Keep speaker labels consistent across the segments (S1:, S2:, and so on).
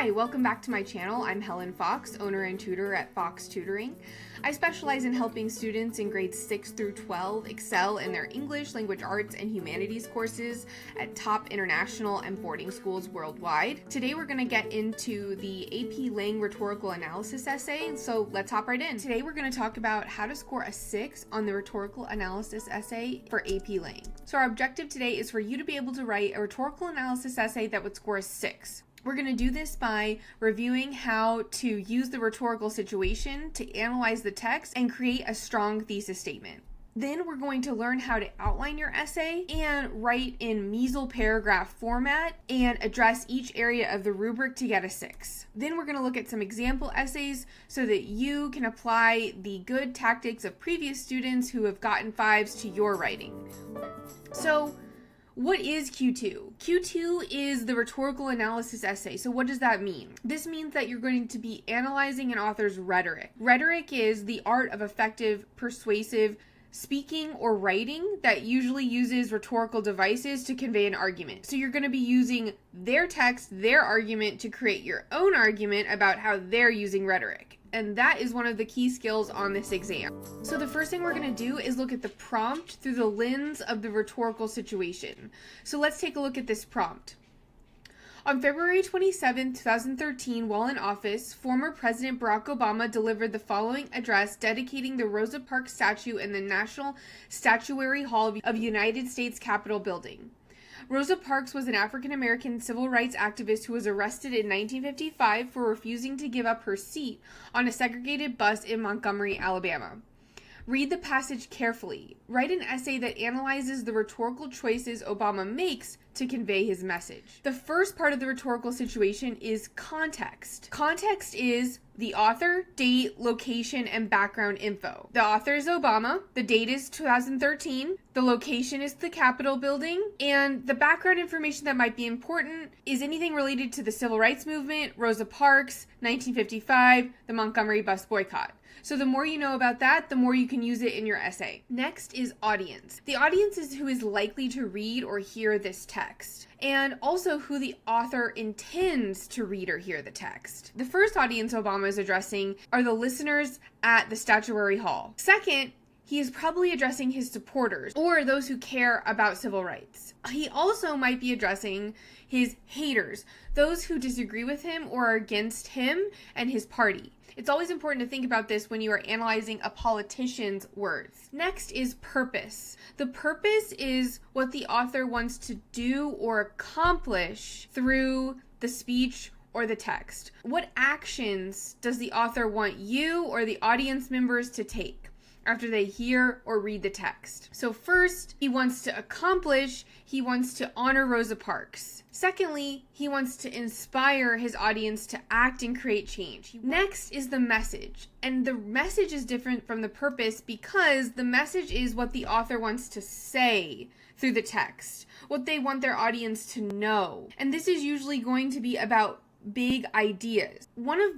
S1: Hi, welcome back to my channel. I'm Helen Fox, owner and tutor at Fox Tutoring. I specialize in helping students in grades 6 through 12 excel in their English, language arts, and humanities courses at top international and boarding schools worldwide. Today we're going to get into the AP Lang Rhetorical Analysis essay, so let's hop right in. Today we're going to talk about how to score a 6 on the Rhetorical Analysis essay for AP Lang. So our objective today is for you to be able to write a rhetorical analysis essay that would score a 6. We're going to do this by reviewing how to use the rhetorical situation to analyze the text and create a strong thesis statement. Then we're going to learn how to outline your essay and write in measle paragraph format and address each area of the rubric to get a 6. Then we're going to look at some example essays so that you can apply the good tactics of previous students who have gotten 5s to your writing. So, what is Q2? Q2 is the rhetorical analysis essay. So what does that mean? This means that you're going to be analyzing an author's rhetoric. Rhetoric is the art of effective, persuasive speaking or writing that usually uses rhetorical devices to convey an argument. So you're going to be using their text, their argument to create your own argument about how they're using rhetoric. And that is one of the key skills on this exam. So the first thing we're going to do is look at the prompt through the lens of the rhetorical situation. So let's take a look at this prompt. On February 27, 2013, while in office, former President Barack Obama delivered the following address dedicating the Rosa Parks statue in the National Statuary Hall of United States Capitol building. Rosa Parks was an African-American civil rights activist who was arrested in 1955 for refusing to give up her seat on a segregated bus in Montgomery, Alabama. Read the passage carefully. Write an essay that analyzes the rhetorical choices Obama makes to convey his message. The first part of the rhetorical situation is context. Context is the author, date, location, and background info. The author is Obama, the date is 2013, the location is the Capitol building, and the background information that might be important is anything related to the civil rights movement, Rosa Parks, 1955, the Montgomery bus boycott. So the more you know about that, the more you can use it in your essay. Next is audience. The audience is who is likely to read or hear this text, and also who the author intends to read or hear the text. The first audience Obama is addressing are the listeners at the Statuary Hall. Second, he is probably addressing his supporters or those who care about civil rights. He also might be addressing his haters, those who disagree with him or are against him and his party. It's always important to think about this when you are analyzing a politician's words. Next is purpose. The purpose is what the author wants to do or accomplish through the speech or the text. What actions does the author want you or the audience members to take after they hear or read the text? So first, he wants to wants to honor Rosa Parks. Secondly, he wants to inspire his audience to act and create change. Next is the message. And the message is different from the purpose because the message is what the author wants to say through the text, what they want their audience to know. And this is usually going to be about big ideas. One of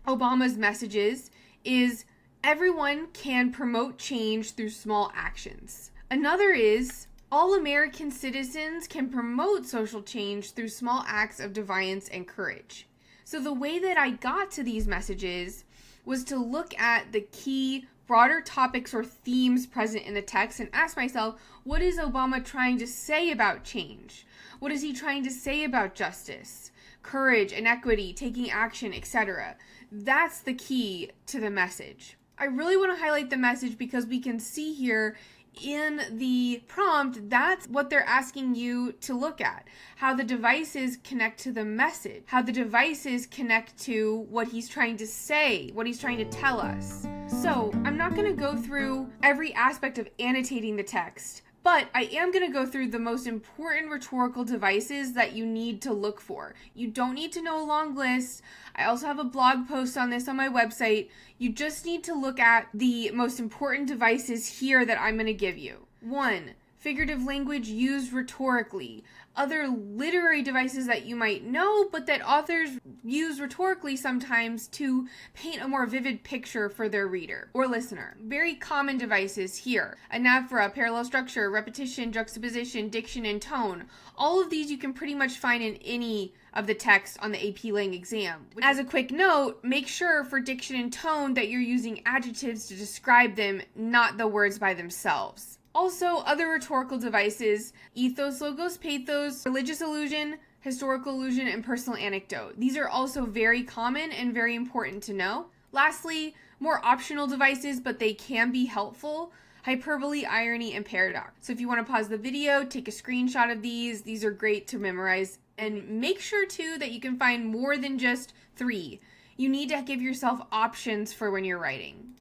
S1: Obama's messages is everyone can promote change through small actions. Another is all American citizens can promote social change through small acts of defiance and courage. So the way that I got to these messages was to look at the key broader topics or themes present in the text and ask myself, what is Obama trying to say about change? What is he trying to say about justice, courage, inequity, taking action, etc.? That's the key to the message. I really want to highlight the message because we can see here in the prompt, that's what they're asking you to look at. How the devices connect to the message. How the devices connect to what he's trying to say, what he's trying to tell us. So, I'm not going to go through every aspect of annotating the text, but I am going to go through the most important rhetorical devices that you need to look for. You don't need to know a long list. I also have a blog post on this on my website. You just need to look at the most important devices here that I'm going to give you. 1. figurative language used rhetorically, other literary devices that you might know, but that authors use rhetorically sometimes to paint a more vivid picture for their reader or listener. Very common devices here: anaphora, parallel structure, repetition, juxtaposition, diction, and tone. All of these you can pretty much find in any of the text on the AP Lang exam. As a quick note, make sure for diction and tone that you're using adjectives to describe them, not the words by themselves. Also, other rhetorical devices: ethos, logos, pathos, religious allusion, historical allusion, and personal anecdote. These are also very common and very important to know. Lastly, more optional devices, but they can be helpful: hyperbole, irony, and paradox. So if you want to pause the video, take a screenshot of these. These are great to memorize. And make sure too that you can find more than just 3. You need to give yourself options for when you're writing.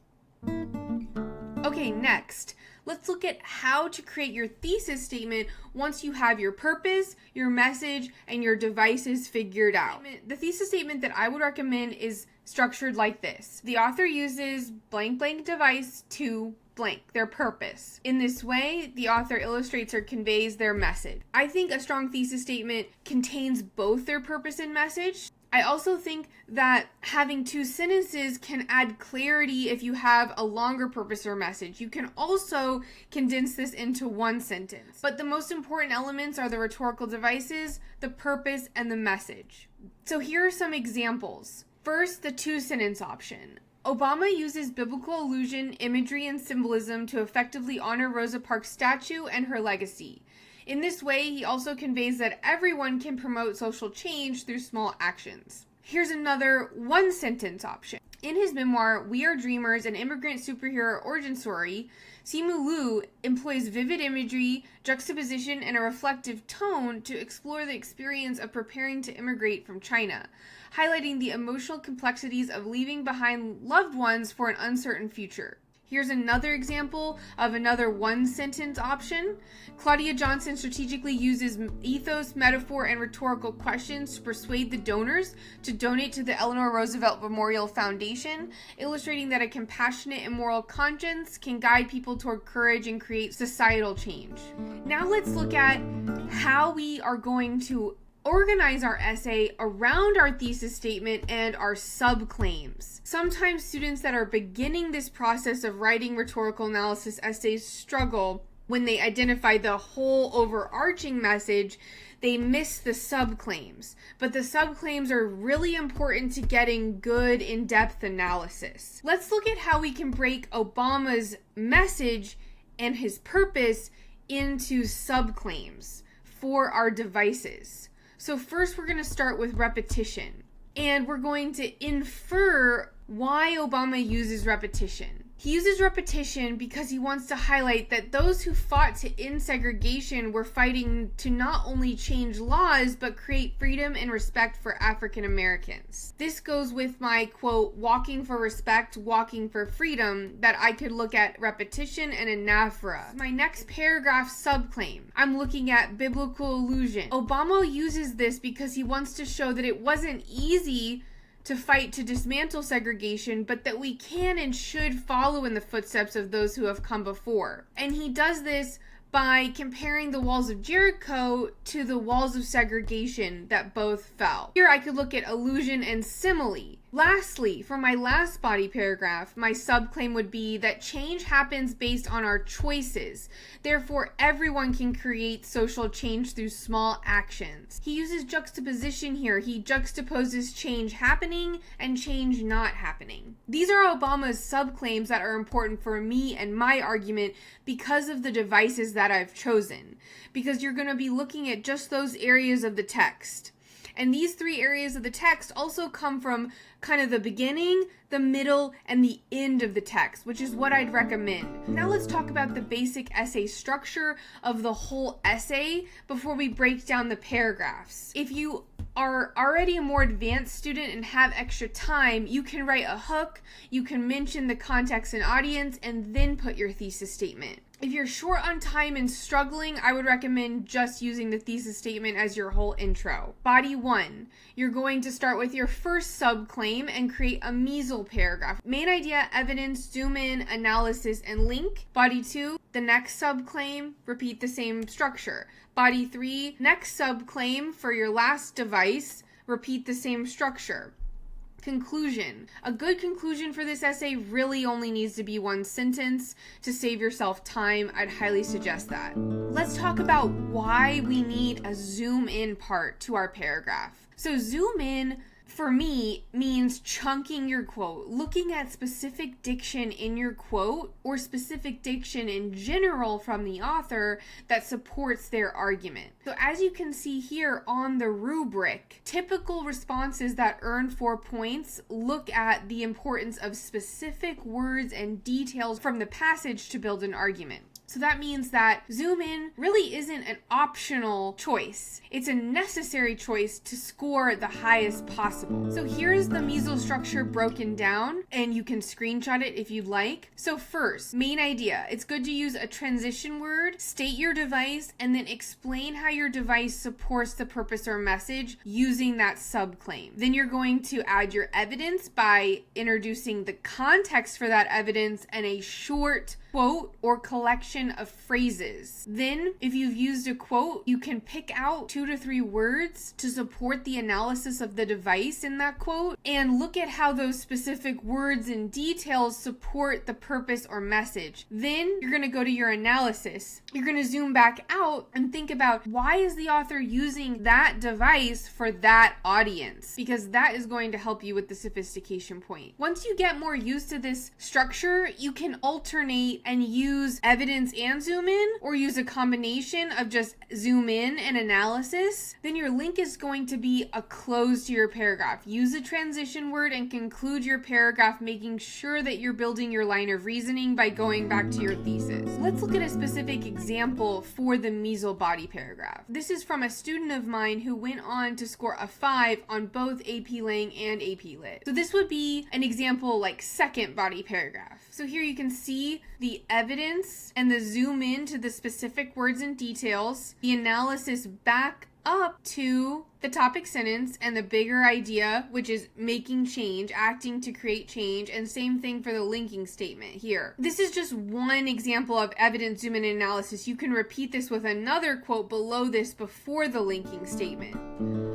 S1: Okay, next, let's look at how to create your thesis statement once you have your purpose, your message, and your devices figured out. The thesis statement that I would recommend is structured like this. The author uses blank blank device to blank, their purpose. In this way, the author illustrates or conveys their message. I think a strong thesis statement contains both their purpose and message. I also think that having 2 sentences can add clarity if you have a longer purpose or message. You can also condense this into 1 sentence. But the most important elements are the rhetorical devices, the purpose, and the message. So here are some examples. First, the 2-sentence option. Obama uses biblical allusion, imagery, and symbolism to effectively honor Rosa Parks' statue and her legacy. In this way, he also conveys that everyone can promote social change through small actions. Here's another 1-sentence option. In his memoir, We Are Dreamers, an immigrant superhero origin story, Simu Liu employs vivid imagery, juxtaposition, and a reflective tone to explore the experience of preparing to immigrate from China, highlighting the emotional complexities of leaving behind loved ones for an uncertain future. Here's another example of another 1-sentence option. Claudia Johnson strategically uses ethos, metaphor, and rhetorical questions to persuade the donors to donate to the Eleanor Roosevelt Memorial Foundation, illustrating that a compassionate and moral conscience can guide people toward courage and create societal change. Now let's look at how we are going to organize our essay around our thesis statement and our subclaims. Sometimes students that are beginning this process of writing rhetorical analysis essays struggle when they identify the whole overarching message. They miss the subclaims, but the subclaims are really important to getting good in-depth analysis. Let's look at how we can break Obama's message and his purpose into subclaims for our devices. So first we're going to start with repetition, and we're going to infer why Obama uses repetition. He uses repetition because he wants to highlight that those who fought to end segregation were fighting to not only change laws, but create freedom and respect for African Americans. This goes with my quote, walking for respect, walking for freedom, that I could look at repetition and anaphora. My next paragraph subclaim, I'm looking at biblical allusion. Obama uses this because he wants to show that it wasn't easy to fight to dismantle segregation, but that we can and should follow in the footsteps of those who have come before. And he does this by comparing the walls of Jericho to the walls of segregation that both fell. Here I could look at allusion and simile. Lastly, for my last body paragraph, my subclaim would be that change happens based on our choices. Therefore, everyone can create social change through small actions. He uses juxtaposition here. He juxtaposes change happening and change not happening. These are Obama's subclaims that are important for me and my argument because of the devices that I've chosen. Because you're going to be looking at just those areas of the text. And these 3 areas of the text also come from kind of the beginning, the middle, and the end of the text, which is what I'd recommend. Now let's talk about the basic essay structure of the whole essay before we break down the paragraphs. If you are already a more advanced student and have extra time, you can write a hook, you can mention the context and audience, and then put your thesis statement. If you're short on time and struggling, I would recommend just using the thesis statement as your whole intro. Body 1, you're going to start with your first subclaim and create a meso paragraph. Main idea, evidence, zoom in, analysis, and link. Body 2, the next subclaim, repeat the same structure. Body 3, next subclaim for your last device, repeat the same structure. Conclusion. A good conclusion for this essay really only needs to be one sentence. To save yourself time, I'd highly suggest that. Let's talk about why we need a zoom in part to our paragraph. So zoom in, for me, means chunking your quote, looking at specific diction in your quote or specific diction in general from the author that supports their argument. So as you can see here on the rubric, typical responses that earn 4 points look at the importance of specific words and details from the passage to build an argument. So that means that zoom in really isn't an optional choice. It's a necessary choice to score the highest possible. So here's the meso structure broken down, and you can screenshot it if you'd like. So first, main idea. It's good to use a transition word, state your device, and then explain how your device supports the purpose or message using that subclaim. Then you're going to add your evidence by introducing the context for that evidence and a short quote or collection of phrases. Then, if you've used a quote, you can pick out 2 to 3 words to support the analysis of the device in that quote and look at how those specific words and details support the purpose or message. Then, you're going to go to your analysis. You're going to zoom back out and think about why is the author using that device for that audience, because that is going to help you with the sophistication point. Once you get more used to this structure, you can alternate and use evidence and zoom in, or use a combination of just zoom in and analysis. Then your link is going to be a close to your paragraph. Use a transition word and conclude your paragraph, making sure that you're building your line of reasoning by going back to your thesis. Let's look at a specific example for the meso body paragraph. This is from a student of mine who went on to score a 5 on both AP Lang and AP Lit. So this would be an example like second body paragraph. So here you can see the evidence and the zoom in to the specific words and details, the analysis back up to the topic sentence and the bigger idea, which is making change, acting to create change, and same thing for the linking statement here. This is just one example of evidence zoom in analysis. You can repeat this with another quote below this before the linking statement.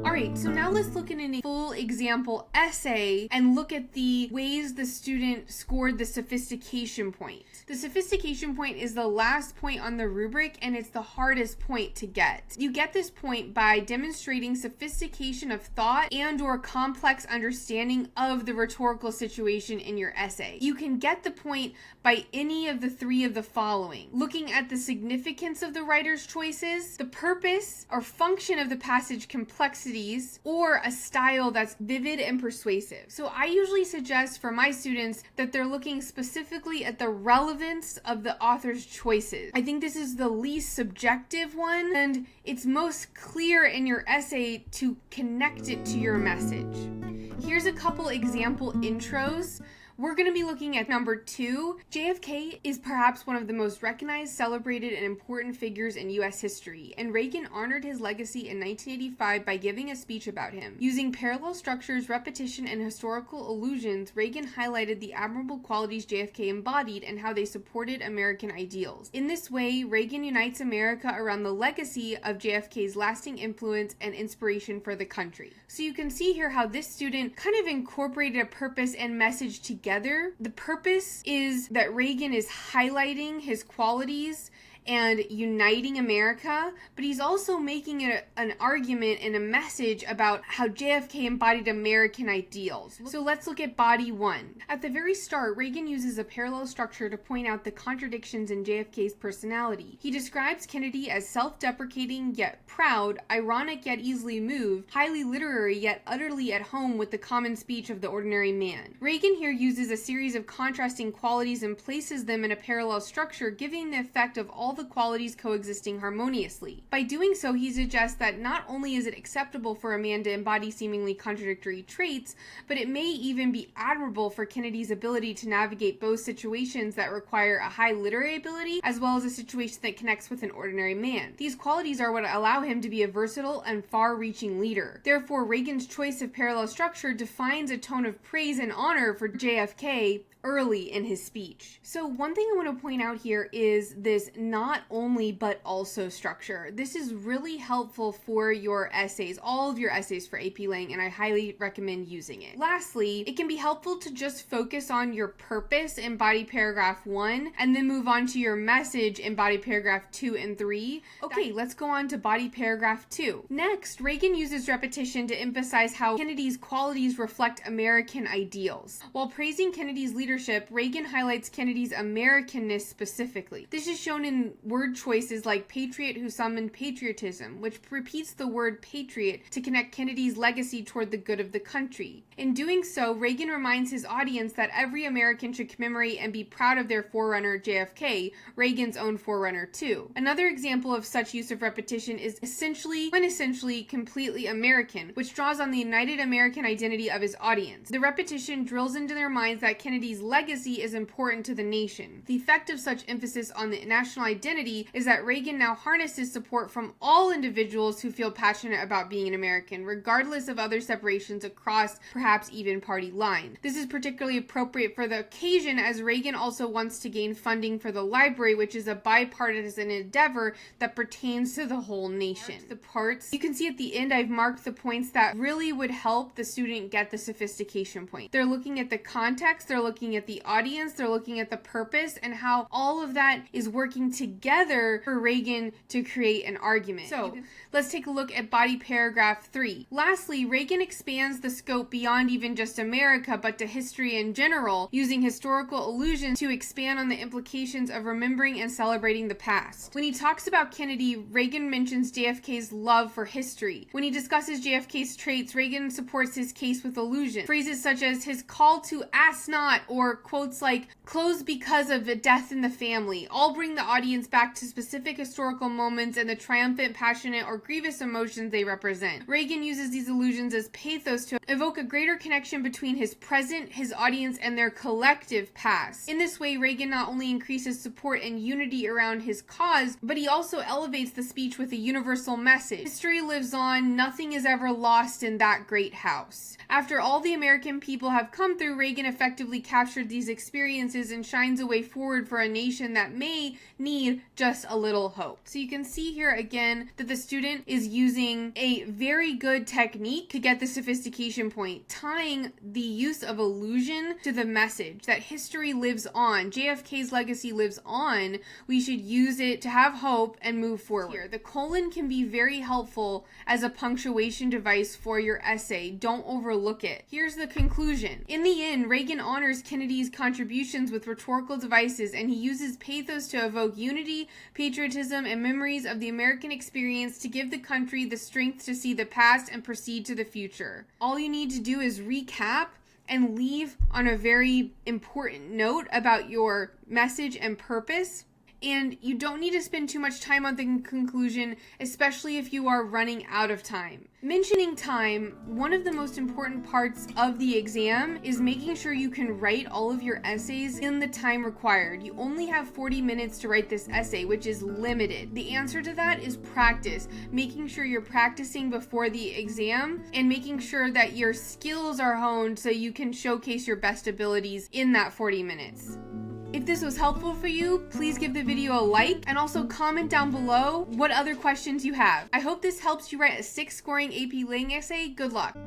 S1: Alright, so now let's look at a full example essay and look at the ways the student scored the sophistication point. The sophistication point is the last point on the rubric, and it's the hardest point to get. You get this point by demonstrating sophistication of thought and or complex understanding of the rhetorical situation in your essay. You can get the point by any of the 3 of the following: looking at the significance of the writer's choices, the purpose or function of the passage complexities, or a style that's vivid and persuasive. So I usually suggest for my students that they're looking specifically at the relevance of the author's choices. I think this is the least subjective one, and it's most clear in your essay to connect it to your message. Here's a couple example intros. We're going to be looking at number 2. JFK is perhaps one of the most recognized, celebrated, and important figures in U.S. history, and Reagan honored his legacy in 1985 by giving a speech about him. Using parallel structures, repetition, and historical allusions, Reagan highlighted the admirable qualities JFK embodied and how they supported American ideals. In this way, Reagan unites America around the legacy of JFK's lasting influence and inspiration for the country. So you can see here how this student kind of incorporated a purpose and message together. The purpose is that Reagan is highlighting his qualities and uniting America, but he's also making an argument and a message about how JFK embodied American ideals. So let's look at body 1. At the very start, Reagan uses a parallel structure to point out the contradictions in JFK's personality. He describes Kennedy as self-deprecating yet proud, ironic yet easily moved, highly literary yet utterly at home with the common speech of the ordinary man. Reagan here uses a series of contrasting qualities and places them in a parallel structure, giving the effect of all the qualities coexisting harmoniously. By doing so, he suggests that not only is it acceptable for a man to embody seemingly contradictory traits, but it may even be admirable for Kennedy's ability to navigate both situations that require a high literary ability as well as a situation that connects with an ordinary man. These qualities are what allow him to be a versatile and far-reaching leader. Therefore, Reagan's choice of parallel structure defines a tone of praise and honor for JFK early in his speech. So one thing I want to point out here is this not only but also structure. This is really helpful for your essays, all of your essays for AP Lang, and I highly recommend using it. Lastly, it can be helpful to just focus on your purpose in body paragraph 1 and then move on to your message in body paragraph 2 and 3. Okay, let's go on to body paragraph 2. Next, Reagan uses repetition to emphasize how Kennedy's qualities reflect American ideals. While praising Kennedy's leadership, Reagan highlights Kennedy's Americanness specifically. This is shown in word choices like patriot who summoned patriotism, which repeats the word patriot to connect Kennedy's legacy toward the good of the country. In doing so, Reagan reminds his audience that every American should commemorate and be proud of their forerunner JFK, Reagan's own forerunner too. Another example of such use of repetition is quintessentially completely American, which draws on the united American identity of his audience. The repetition drills into their minds that Kennedy's legacy is important to the nation. The effect of such emphasis on the national identity is that Reagan now harnesses support from all individuals who feel passionate about being an American, regardless of other separations across perhaps even party lines. This is particularly appropriate for the occasion as Reagan also wants to gain funding for the library, which is a bipartisan endeavor that pertains to the whole nation. The parts you can see at the end, I've marked the points that really would help the student get the sophistication point. They're looking at the context, they're looking at the audience, they're looking at the purpose, and how all of that is working together for Reagan to create an argument. So let's take a look at body paragraph 3. Lastly, Reagan expands the scope beyond even just America, but to history in general, using historical allusions to expand on the implications of remembering and celebrating the past. When he talks about Kennedy, Reagan mentions JFK's love for history. When he discusses JFK's traits, Reagan supports his case with allusion. Phrases such as his call to ask not, or quotes like closed because of a death in the family, all bring the audience back to specific historical moments and the triumphant, passionate, or grievous emotions they represent. Reagan uses these allusions as pathos to evoke a greater connection between his present, his audience, and their collective past. In this way, Reagan not only increases support and unity around his cause, but he also elevates the speech with a universal message. History lives on, nothing is ever lost in that great house. After all the American people have come through, Reagan effectively captured these experiences and shines a way forward for a nation that may need just a little hope. So you can see here again that the student is using a very good technique to get the sophistication point, tying the use of allusion to the message that history lives on. JFK's legacy lives on. We should use it to have hope and move forward. Here, the colon can be very helpful as a punctuation device for your essay. Don't overlook it. Here's the conclusion. In the end, Reagan honors Kennedy's contributions with rhetorical devices, and he uses pathos to evoke unity, patriotism, and memories of the American experience to give the country the strength to see the past and proceed to the future. All you need to do is recap and leave on a very important note about your message and purpose. And you don't need to spend too much time on the conclusion, especially if you are running out of time. Mentioning time, one of the most important parts of the exam is making sure you can write all of your essays in the time required. You only have 40 minutes to write this essay, which is limited. The answer to that is practice, making sure you're practicing before the exam and making sure that your skills are honed so you can showcase your best abilities in that 40 minutes. If this was helpful for you, please give the video a like and also comment down below what other questions you have. I hope this helps you write a 6 scoring AP Lang essay. Good luck.